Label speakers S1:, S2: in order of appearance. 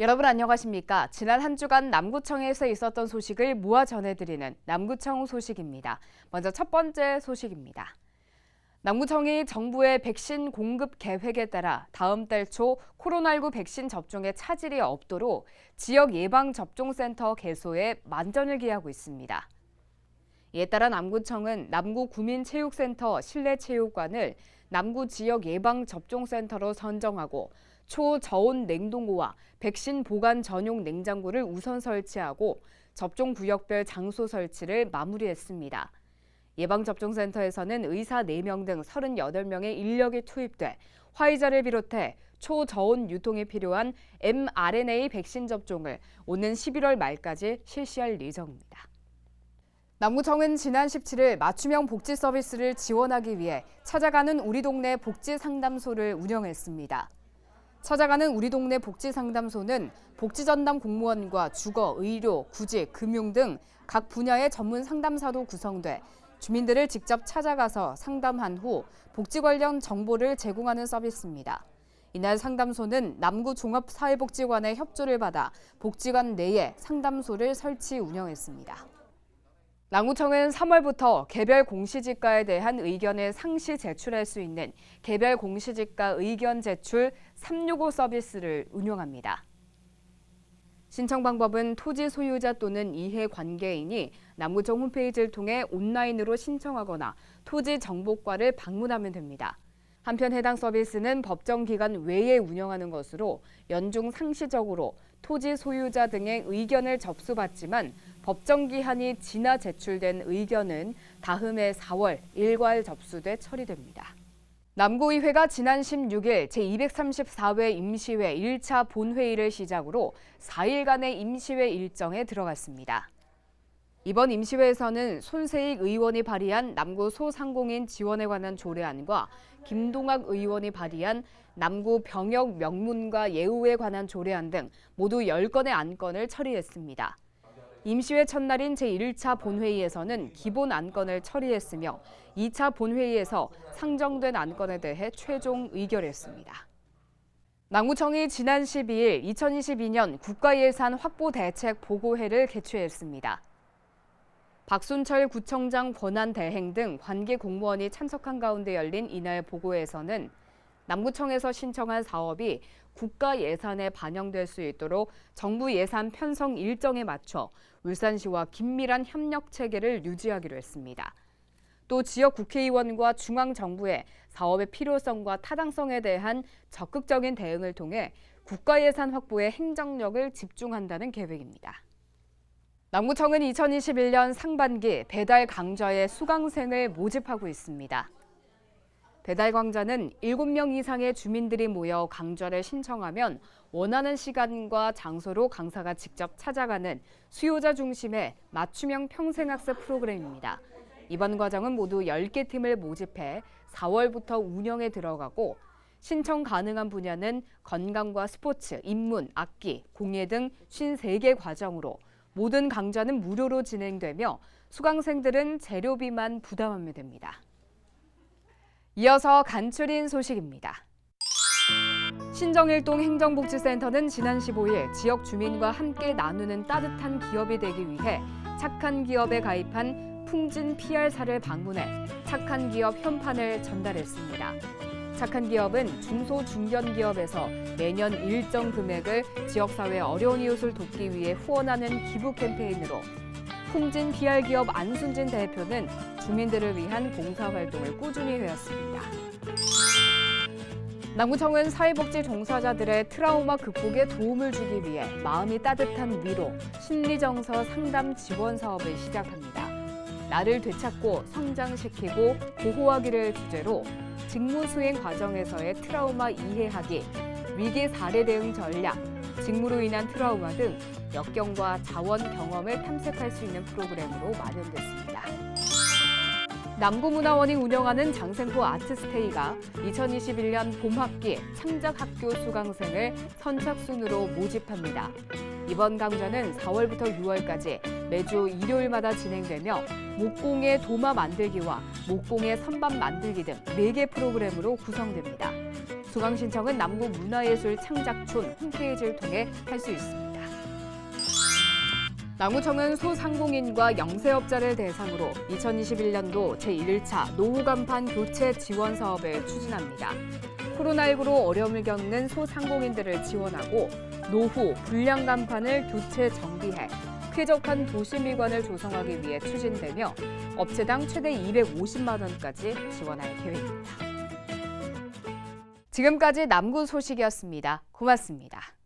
S1: 여러분 안녕하십니까? 지난 한 주간 남구청에서 있었던 소식을 모아 전해드리는 남구청 소식입니다. 먼저 첫 번째 소식입니다. 남구청이 정부의 백신 공급 계획에 따라 다음 달 초 코로나19 백신 접종에 차질이 없도록 지역 예방접종센터 개소에 만전을 기하고 있습니다. 이에 따라 남구청은 남구구민체육센터 실내체육관을 남구 지역 예방접종센터로 선정하고 초저온 냉동고와 백신 보관 전용 냉장고를 우선 설치하고 접종 구역별 장소 설치를 마무리했습니다. 예방접종센터에서는 의사 4명 등 38명의 인력이 투입돼 화이자를 비롯해 초저온 유통에 필요한 mRNA 백신 접종을 오는 11월 말까지 실시할 예정입니다. 남구청은 지난 17일 맞춤형 복지 서비스를 지원하기 위해 찾아가는 우리 동네 복지상담소를 운영했습니다. 찾아가는 우리 동네 복지상담소는 복지전담 공무원과 주거, 의료, 구직, 금융 등 각 분야의 전문 상담사도 구성돼 주민들을 직접 찾아가서 상담한 후 복지 관련 정보를 제공하는 서비스입니다. 이날 상담소는 남구종합사회복지관의 협조를 받아 복지관 내에 상담소를 설치 운영했습니다. 남구청은 3월부터 개별 공시지가에 대한 의견을 상시 제출할 수 있는 개별 공시지가 의견 제출 365 서비스를 운영합니다. 신청 방법은 토지 소유자 또는 이해관계인이 남구청 홈페이지를 통해 온라인으로 신청하거나 토지 정보과를 방문하면 됩니다. 한편 해당 서비스는 법정 기간 외에 운영하는 것으로 연중 상시적으로 토지 소유자 등의 의견을 접수받지만 법정 기한이 지나 제출된 의견은 다음해 4월 일괄 접수돼 처리됩니다. 남구의회가 지난 16일 제234회 임시회 1차 본회의를 시작으로 4일간의 임시회 일정에 들어갔습니다. 이번 임시회에서는 손세익 의원이 발의한 남구 소상공인 지원에 관한 조례안과 김동학 의원이 발의한 남구 병역 명문과 예우에 관한 조례안 등 모두 10건의 안건을 처리했습니다. 임시회 첫날인 제1차 본회의에서는 기본 안건을 처리했으며 2차 본회의에서 상정된 안건에 대해 최종 의결했습니다. 남구청이 지난 12일 2022년 국가예산 확보 대책 보고회를 개최했습니다. 박순철 구청장 권한 대행 등 관계 공무원이 참석한 가운데 열린 이날 보고회에서는 남구청에서 신청한 사업이 국가 예산에 반영될 수 있도록 정부 예산 편성 일정에 맞춰 울산시와 긴밀한 협력 체계를 유지하기로 했습니다. 또 지역 국회의원과 중앙정부의 사업의 필요성과 타당성에 대한 적극적인 대응을 통해 국가 예산 확보에 행정력을 집중한다는 계획입니다. 남구청은 2021년 상반기 배달 강좌에 수강생을 모집하고 있습니다. 배달 강좌는 7명 이상의 주민들이 모여 강좌를 신청하면 원하는 시간과 장소로 강사가 직접 찾아가는 수요자 중심의 맞춤형 평생학습 프로그램입니다. 이번 과정은 모두 10개 팀을 모집해 4월부터 운영에 들어가고 신청 가능한 분야는 건강과 스포츠, 인문, 악기, 공예 등 53개 과정으로 모든 강좌는 무료로 진행되며 수강생들은 재료비만 부담하면 됩니다. 이어서 간추린 소식입니다. 신정일동 행정복지센터는 지난 15일 지역 주민과 함께 나누는 따뜻한 기업이 되기 위해 착한 기업에 가입한 풍진 PR사를 방문해 착한 기업 현판을 전달했습니다. 착한 기업은 중소 중견기업에서 매년 일정 금액을 지역사회 어려운 이웃을 돕기 위해 후원하는 기부 캠페인으로 풍진 PR기업 안순진 대표는 주민들을 위한 봉사활동을 꾸준히 해왔습니다. 남구청은 사회복지 종사자들의 트라우마 극복에 도움을 주기 위해 마음이 따뜻한 위로, 심리정서 상담 지원 사업을 시작합니다. 나를 되찾고 성장시키고 보호하기를 주제로 직무 수행 과정에서의 트라우마 이해하기, 위기 사례 대응 전략, 직무로 인한 트라우마 등 역경과 자원 경험을 탐색할 수 있는 프로그램으로 마련됐습니다. 남구문화원이 운영하는 장생포 아트스테이가 2021년 봄학기 창작학교 수강생을 선착순으로 모집합니다. 이번 강좌는 4월부터 6월까지 매주 일요일마다 진행되며 목공의 도마 만들기와 목공의 선반 만들기 등 4개 프로그램으로 구성됩니다. 수강 신청은 남구문화예술창작촌 홈페이지를 통해 할 수 있습니다. 남구청은 소상공인과 영세업자를 대상으로 2021년도 제1차 노후 간판 교체 지원 사업을 추진합니다. 코로나19로 어려움을 겪는 소상공인들을 지원하고 노후 불량 간판을 교체 정비해 쾌적한 도시미관을 조성하기 위해 추진되며 업체당 최대 250만 원까지 지원할 계획입니다. 지금까지 남구 소식이었습니다. 고맙습니다.